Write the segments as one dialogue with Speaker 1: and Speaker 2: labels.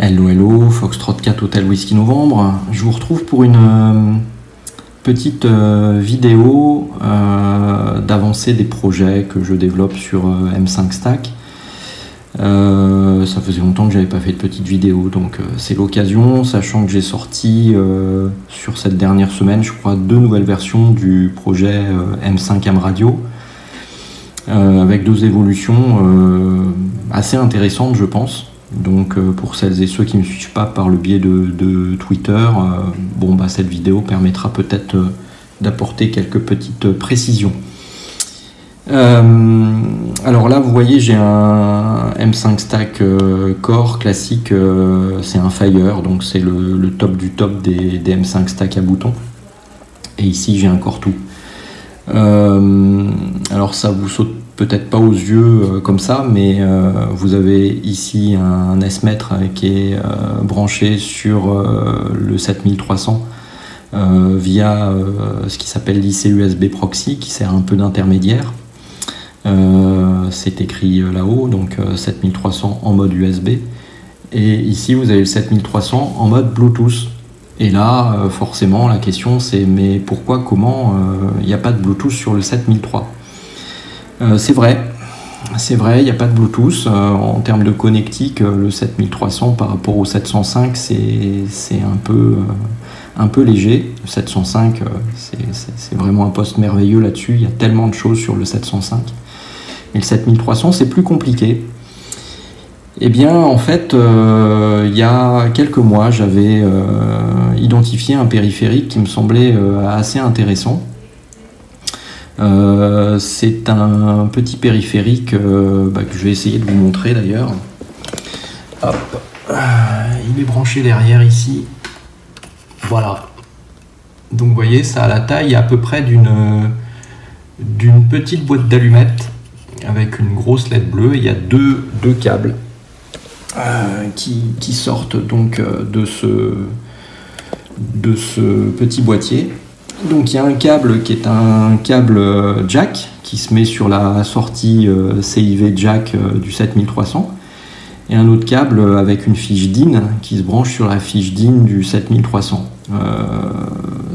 Speaker 1: Hello, hello, Foxtrot 4 Hotel Whisky Novembre. Je vous retrouve pour une petite vidéo d'avancée des projets que je développe sur M5 Stack. Ça faisait longtemps que j'avais pas fait de petite vidéo, donc c'est l'occasion, sachant que j'ai sorti sur cette dernière semaine, je crois, 2 nouvelles versions du projet M5 Am Radio, avec 2 évolutions assez intéressantes, je pense. Donc pour celles et ceux qui ne me suivent pas par le biais de Twitter, cette vidéo permettra peut-être d'apporter quelques petites précisions. Alors là, vous voyez, j'ai un M5 Stack Core classique, c'est un Fire, donc c'est le top du top des M5 Stack à boutons. Et ici, j'ai un Core 2. Alors ça vous saute peut-être pas aux yeux comme ça, mais vous avez ici un S-mètre qui est branché sur le 7300 via ce qui s'appelle l'IC USB Proxy, qui sert un peu d'intermédiaire. C'est écrit là-haut, donc 7300 en mode USB. Et ici, vous avez le 7300 en mode Bluetooth. Et là, forcément, la question c'est mais pourquoi, comment il n'y a pas de Bluetooth sur le 7003 ? C'est vrai, il n'y a pas de Bluetooth. En termes de connectique, le 7300 par rapport au 705, c'est un peu léger. Le 705, c'est vraiment un poste merveilleux là-dessus. Il y a tellement de choses sur le 705. Et le 7300, c'est plus compliqué. Eh bien, en fait, il y a quelques mois, j'avais identifié un périphérique qui me semblait assez intéressant. C'est un petit périphérique que je vais essayer de vous montrer d'ailleurs. Hop, il est branché derrière ici. Voilà. Donc vous voyez, ça a la taille à peu près d'une petite boîte d'allumettes avec une grosse LED bleue. Il y a deux câbles qui sortent donc de ce petit boîtier. Donc il y a un câble qui est un câble jack qui se met sur la sortie CIV jack du 7300 et un autre câble avec une fiche DIN qui se branche sur la fiche DIN du 7300.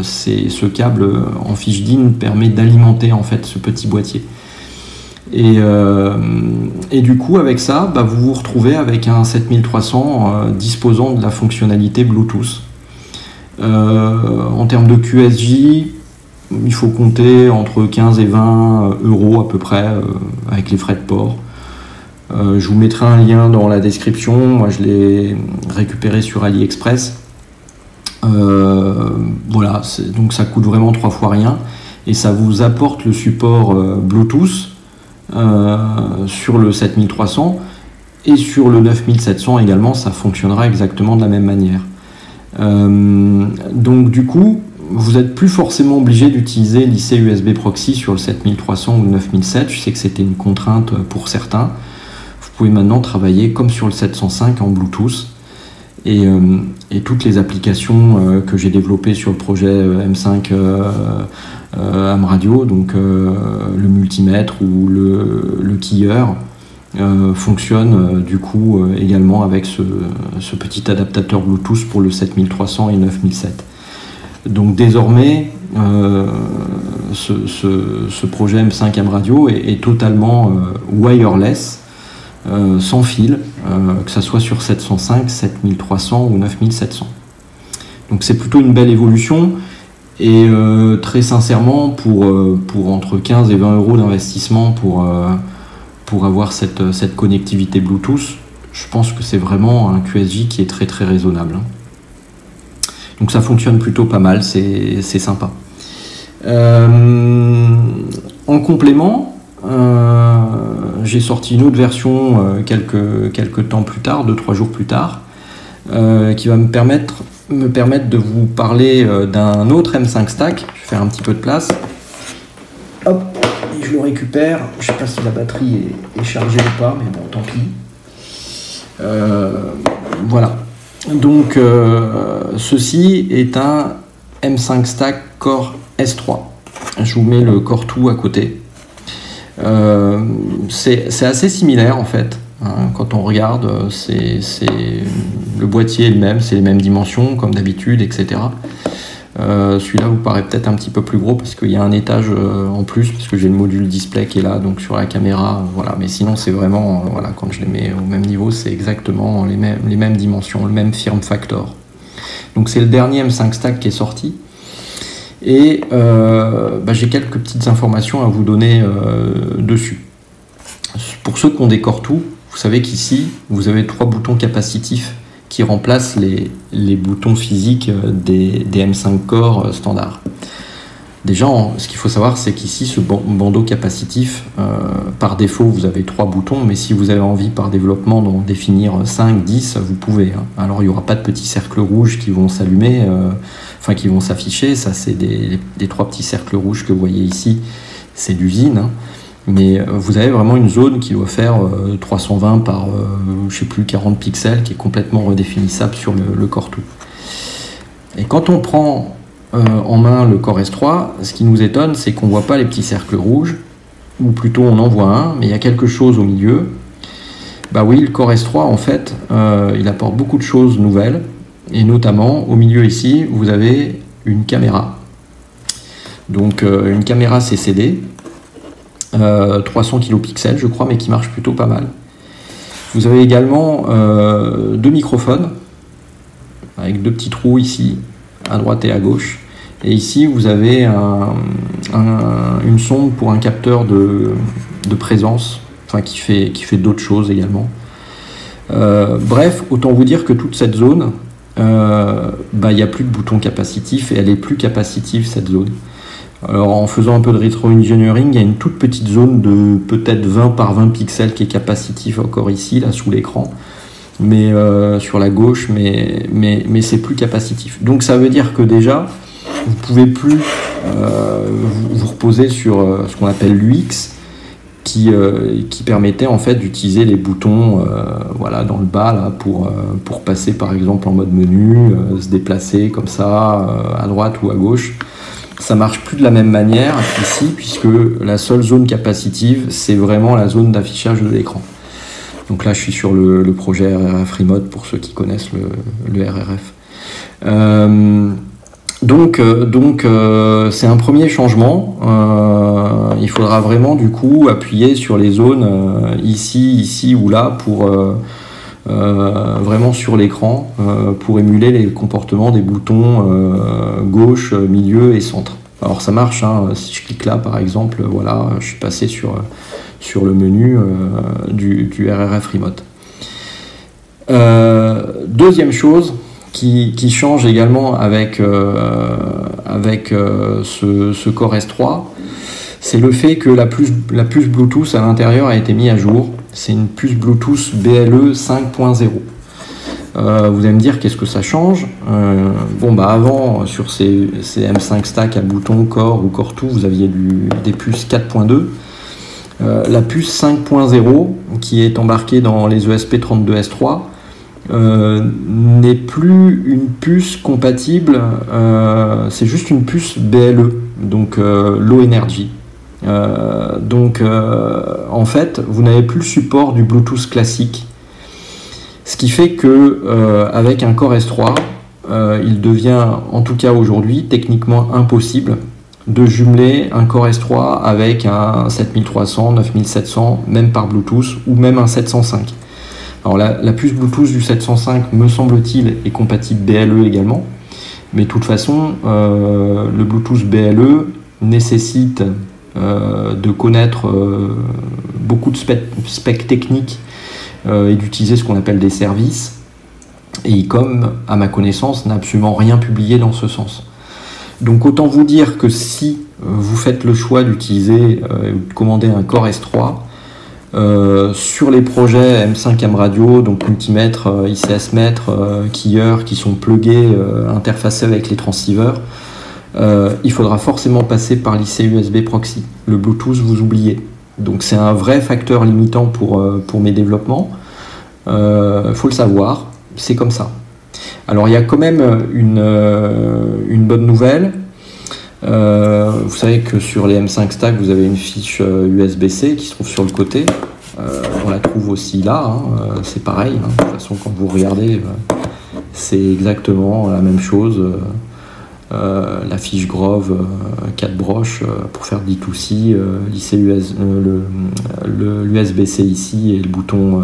Speaker 1: Ce câble en fiche DIN permet d'alimenter en fait ce petit boîtier. Et du coup avec ça, vous vous retrouvez avec un 7300 disposant de la fonctionnalité Bluetooth. En termes de QSJ, il faut compter entre 15 et 20 € à peu près avec les frais de port. Je vous mettrai un lien dans la description. Moi, je l'ai récupéré sur AliExpress. Voilà, donc ça coûte vraiment 3 fois rien et ça vous apporte le support Bluetooth sur le 7300 et sur le 9700 également. Ça fonctionnera exactement de la même manière. Donc du coup, vous n'êtes plus forcément obligé d'utiliser l'IC USB Proxy sur le 7300 ou le 9007. Je sais que c'était une contrainte pour certains. Vous pouvez maintenant travailler comme sur le 705 en Bluetooth. Et toutes les applications que j'ai développées sur le projet M5 Am Radio, donc le multimètre ou le keyer, fonctionne du coup également avec ce petit adaptateur Bluetooth pour le 7300 et 9007. Donc désormais ce projet M5 Am Radio est totalement wireless, sans fil, que ce soit sur 705, 7300 ou 9700. Donc c'est plutôt une belle évolution et très sincèrement pour entre 15 et 20 € d'investissement pour avoir cette connectivité Bluetooth, je pense que c'est vraiment un QSJ qui est très très raisonnable. Donc ça fonctionne plutôt pas mal, c'est sympa. En complément, j'ai sorti une autre version quelques temps plus tard, 2-3 jours plus tard, qui va me permettre de vous parler d'un autre M5 Stack. Je vais faire un petit peu de place. Hop, et je le récupère. Je sais pas si la batterie est chargée ou pas, mais bon, tant pis. Voilà. Donc, ceci est un M5 Stack Core S3. Je vous mets le Core 2 à côté. C'est assez similaire en fait. Hein, quand on regarde, c'est Le boîtier est le même, c'est les mêmes dimensions comme d'habitude, etc. Celui-là vous paraît peut-être un petit peu plus gros parce qu'il y a un étage en plus, parce que j'ai le module display qui est là, donc sur la caméra, voilà. Mais sinon c'est vraiment, voilà, quand je les mets au même niveau, c'est exactement les mêmes dimensions, le même form factor. Donc c'est le dernier M5 Stack qui est sorti. Et j'ai quelques petites informations à vous donner dessus. Pour ceux qui ont des Core 2, vous savez qu'ici, vous avez 3 boutons capacitifs qui remplacent les boutons physiques des M5 Core standard. Déjà, ce qu'il faut savoir, c'est qu'ici, ce bandeau capacitif, par défaut, vous avez 3 boutons, mais si vous avez envie par développement d'en définir 5, 10, vous pouvez. Hein. Alors, il n'y aura pas de petits cercles rouges qui vont s'allumer, qui vont s'afficher. Ça, c'est des 3 petits cercles rouges que vous voyez ici, c'est d'usine. Hein. Mais vous avez vraiment une zone qui doit faire 320 par, je sais plus, 40 pixels, qui est complètement redéfinissable sur le Core 2. Et quand on prend en main le Core S3, ce qui nous étonne, c'est qu'on ne voit pas les petits cercles rouges, ou plutôt on en voit un, mais il y a quelque chose au milieu. Bah oui, le Core S3, en fait, il apporte beaucoup de choses nouvelles, et notamment, au milieu ici, vous avez une caméra. Donc, une caméra CCD, 300 kilopixels, je crois, mais qui marche plutôt pas mal. Vous avez également 2 microphones, avec 2 petits trous ici, à droite et à gauche. Et ici, vous avez une sonde pour un capteur de présence, qui fait d'autres choses également. Bref, autant vous dire que toute cette zone, il n'y a plus de bouton capacitif et elle est plus capacitive, cette zone. Alors, en faisant un peu de rétro-engineering, il y a une toute petite zone de peut-être 20 par 20 pixels qui est capacitive encore ici, là, sous l'écran. Mais sur la gauche, mais c'est plus capacitif. Donc ça veut dire que déjà, vous pouvez plus vous reposer sur ce qu'on appelle l'UX, qui permettait en fait d'utiliser les boutons dans le bas là, pour passer par exemple en mode menu, se déplacer comme ça, à droite ou à gauche. Ça marche plus de la même manière ici, puisque la seule zone capacitive, c'est vraiment la zone d'affichage de l'écran. Donc là, je suis sur le projet RRF Remote, pour ceux qui connaissent le RRF. Donc c'est un premier changement. Il faudra vraiment, du coup, appuyer sur les zones ici ou là, pour vraiment sur l'écran, pour émuler les comportements des boutons gauche, milieu et centre. Alors ça marche, hein, si je clique là, par exemple, voilà, je suis passé sur le menu du RRF Remote. Deuxième chose qui change également avec ce Core S3, c'est le fait que la puce Bluetooth à l'intérieur a été mise à jour. C'est une puce Bluetooth BLE 5.0. Vous allez me dire qu'est-ce que ça change. Avant, sur ces M5 Stack à boutons Core ou Core 2, vous aviez des puces 4.2. La puce 5.0 qui est embarquée dans les ESP32S3 n'est plus une puce compatible, c'est juste une puce BLE, donc Low Energy. En fait, vous n'avez plus le support du Bluetooth classique, ce qui fait que avec un Core S3, il devient, en tout cas aujourd'hui, techniquement impossible de jumeler un Core S3 avec un 7300, 9700, même par Bluetooth, ou même un 705. Alors la puce Bluetooth du 705, me semble-t-il, est compatible BLE également, mais de toute façon, le Bluetooth BLE nécessite de connaître beaucoup de specs techniques et d'utiliser ce qu'on appelle des services, et ICOM, à ma connaissance, n'a absolument rien publié dans ce sens. Donc autant vous dire que si vous faites le choix d'utiliser ou de commander un Core S3 sur les projets M5 M Radio, donc multimètre, ICS mètre, keyer qui sont plugués, interfacés avec les transceivers, il faudra forcément passer par l'IC USB proxy. Le Bluetooth, vous oubliez. Donc c'est un vrai facteur limitant pour mes développements. Faut le savoir, c'est comme ça. Alors il y a quand même une bonne nouvelle. Vous savez que sur les M5 Stack, vous avez une fiche USB-C qui se trouve sur le côté. On la trouve aussi là, hein, c'est pareil. Hein, de toute façon, quand vous regardez, c'est exactement la même chose. La fiche Grove 4 broches pour faire D2C, l'USB-C ici et le bouton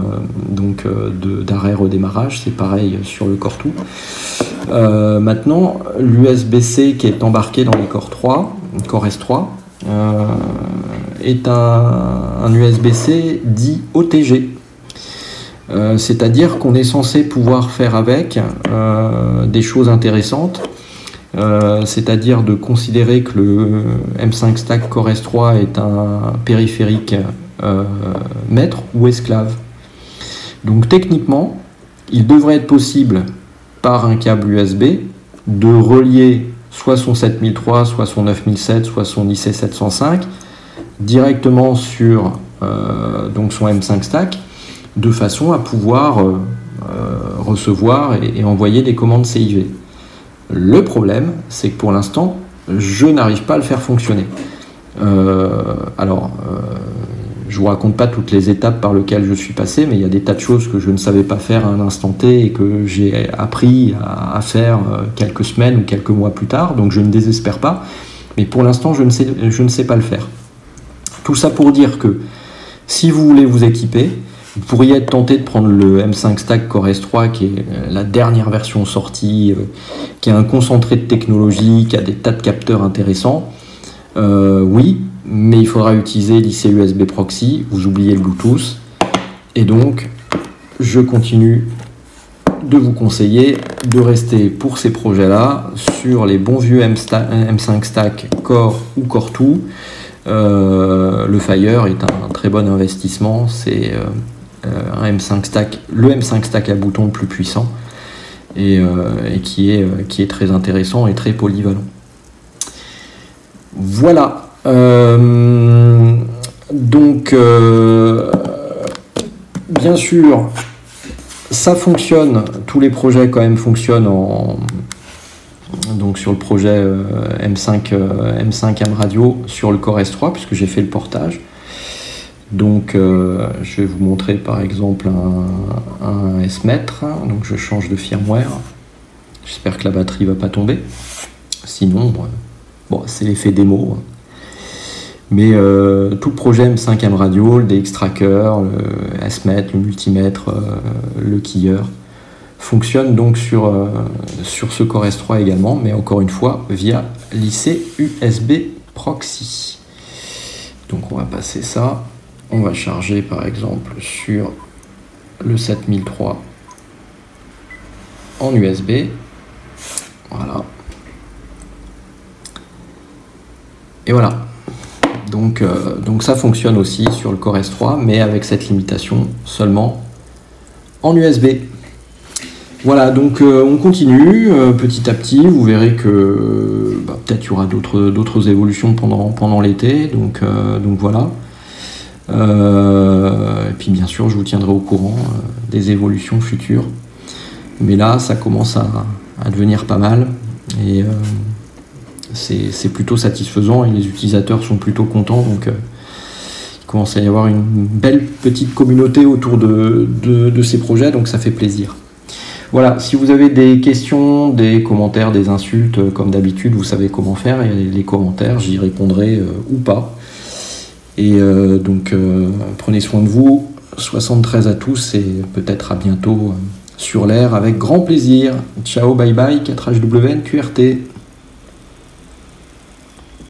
Speaker 1: d'arrêt redémarrage, c'est pareil sur le Core 2. Maintenant, l'USB-C qui est embarqué dans les Core 3, Core S3, est un USB-C dit OTG. C'est-à-dire qu'on est censé pouvoir faire avec des choses intéressantes. C'est-à-dire de considérer que le M5 Stack Core S3 est un périphérique maître ou esclave. Donc techniquement, il devrait être possible par un câble USB de relier soit son 7003, soit son 9007, soit son IC705 directement sur donc son M5 Stack de façon à pouvoir recevoir et envoyer des commandes CIV. Le problème, c'est que pour l'instant, je n'arrive pas à le faire fonctionner. Je vous raconte pas toutes les étapes par lesquelles je suis passé, mais il y a des tas de choses que je ne savais pas faire à un instant T et que j'ai appris à faire quelques semaines ou quelques mois plus tard, donc je ne désespère pas. Mais pour l'instant, je ne sais pas le faire. Tout ça pour dire que si vous voulez vous équiper, vous pourriez être tenté de prendre le M5 Stack Core S3 qui est la dernière version sortie, qui a un concentré de technologie, qui a des tas de capteurs intéressants. Oui, mais il faudra utiliser l'IC USB Proxy, vous oubliez le Bluetooth. Et donc, je continue de vous conseiller de rester pour ces projets-là sur les bons vieux M5 Stack Core ou Core 2. Le Fire est un très bon investissement, c'est un M5 Stack, le M5 Stack à bouton le plus puissant et qui est très intéressant et très polyvalent. Voilà. Bien sûr, ça fonctionne, tous les projets quand même fonctionnent donc sur le projet M5 M Radio sur le Core S3 puisque j'ai fait le portage. Donc je vais vous montrer par exemple un S-mètre, donc je change de firmware, j'espère que la batterie va pas tomber, sinon bon, c'est l'effet démo, mais tout le projet M5 Radio, le DX Tracker, le S-mètre, le multimètre, le keyer fonctionne donc sur ce Core S3 également, mais encore une fois via l'IC USB Proxy. Donc on va passer ça. On va charger par exemple sur le 7003 en USB. Voilà. Et voilà. Donc ça fonctionne aussi sur le Core S3, mais avec cette limitation seulement en USB. Voilà, donc on continue petit à petit. Vous verrez que peut-être il y aura d'autres évolutions pendant l'été. Donc voilà. Et puis bien sûr je vous tiendrai au courant des évolutions futures, mais là ça commence à devenir pas mal et c'est plutôt satisfaisant et les utilisateurs sont plutôt contents, donc il commence à y avoir une belle petite communauté autour de ces projets, donc ça fait plaisir. Voilà, si vous avez des questions, des commentaires, des insultes, comme d'habitude vous savez comment faire, et les commentaires j'y répondrai ou pas. Et prenez soin de vous, 73 à tous et peut-être à bientôt sur l'air avec grand plaisir. Ciao, bye bye, 4HWN QRT.